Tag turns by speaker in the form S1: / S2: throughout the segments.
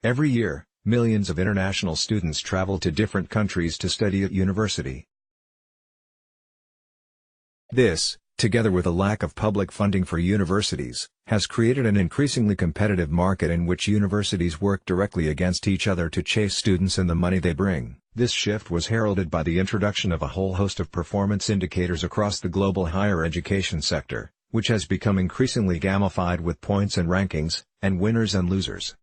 S1: Every year, millions of international students travel to different countries to study at university. This, together with a lack of public funding for universities, has created an increasingly competitive market in which universities work directly against each other to chase students and the money they bring. This shift was heralded by the introduction of a whole host of performance indicators across the global higher education sector, which has become increasingly gamified with points and rankings, and winners and losers.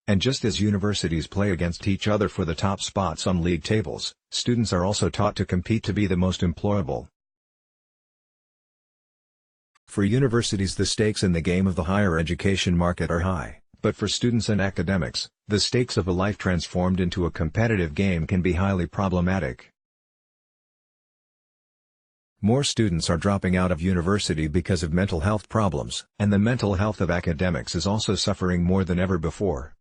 S1: And just as universities play against each other for the top spots on league tables, students are also taught to compete to be the most employable. For universities, the stakes in the game of the higher education market are high, but for students and academics, the stakes of a life transformed into a competitive game can be highly problematic. More students are dropping out of university because of mental health problems, and the mental health of academics is also suffering more than ever before.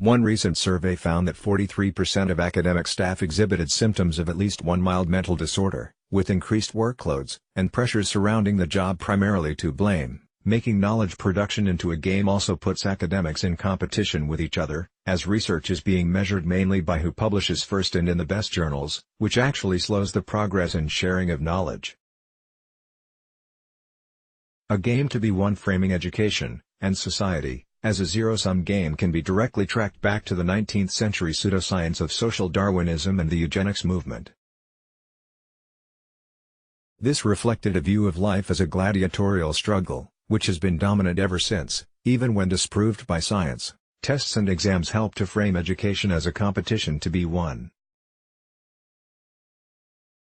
S1: One recent survey found that 43% of academic staff exhibited symptoms of at least one mild mental disorder, with increased workloads and pressures surrounding the job primarily to blame. Making knowledge production into a game also puts academics in competition with each other, as research is being measured mainly by who publishes first and in the best journals, which actually slows the progress and sharing of knowledge. A game to be won. Framing education and society as a zero-sum game can be directly tracked back to the 19th century pseudoscience of social Darwinism and the eugenics movement. This reflected a view of life as a gladiatorial struggle, which has been dominant ever since, even when disproved by science. Tests and exams help to frame education as a competition to be won.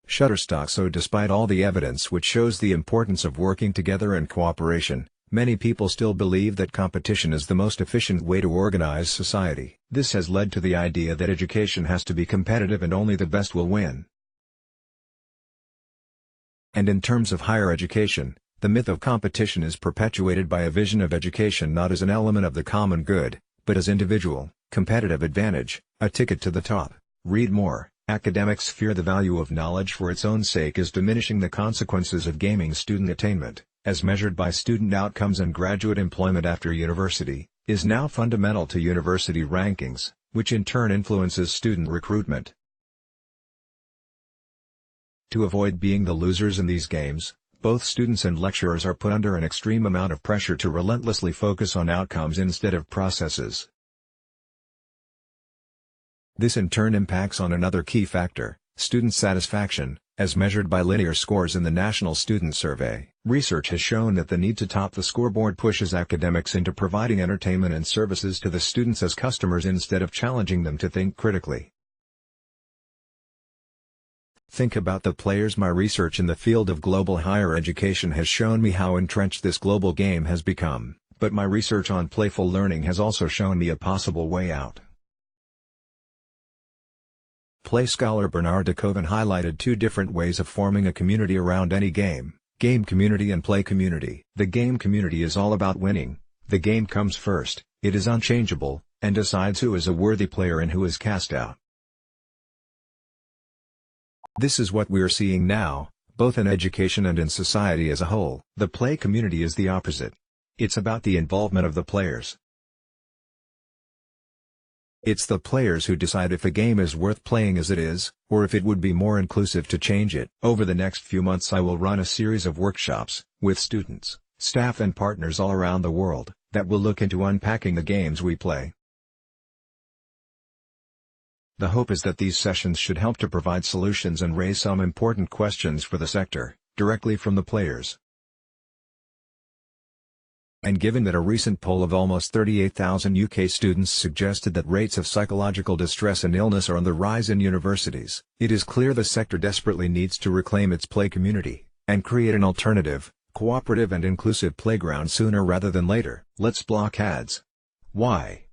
S1: Shutterstock. So despite all the evidence which shows the importance of working together and cooperation, many people still believe that competition is the most efficient way to organize society. This has led to the idea that education has to be competitive and only the best will win. And in terms of higher education, the myth of competition is perpetuated by a vision of education not as an element of the common good, but as individual, competitive advantage, a ticket to the top. Read more. Academics fear the value of knowledge for its own sake is diminishing the consequences of gaming student attainment, as measured by student outcomes and graduate employment after university, is now fundamental to university rankings, which in turn influences student recruitment. To avoid being the losers in these games, both students and lecturers are put under an extreme amount of pressure to relentlessly focus on outcomes instead of processes. This in turn impacts on another key factor, student satisfaction, as measured by linear scores in the National Student Survey. Research has shown that the need to top the scoreboard pushes academics into providing entertainment and services to the students as customers instead of challenging them to think critically. Think about the players. My research in the field of global higher education has shown me how entrenched this global game has become, but my research on playful learning has also shown me a possible way out. Play scholar Bernard de Koven highlighted two different ways of forming a community around any game: game community and play community. The game community is all about winning. The game comes first, it is unchangeable, and decides who is a worthy player and who is cast out. This is what we are seeing now, both in education and in society as a whole. The play community is the opposite. It's about the involvement of the players. It's the players who decide if a game is worth playing as it is, or if it would be more inclusive to change it. Over the next few months I will run a series of workshops, with students, staff and partners all around the world, that will look into unpacking the games we play. The hope is that these sessions should help to provide solutions and raise some important questions for the sector, directly from the players. And given that a recent poll of almost 38,000 UK students suggested that rates of psychological distress and illness are on the rise in universities, it is clear the sector desperately needs to reclaim its play community, and create an alternative, cooperative and inclusive playground sooner rather than later. Let's block ads. Why?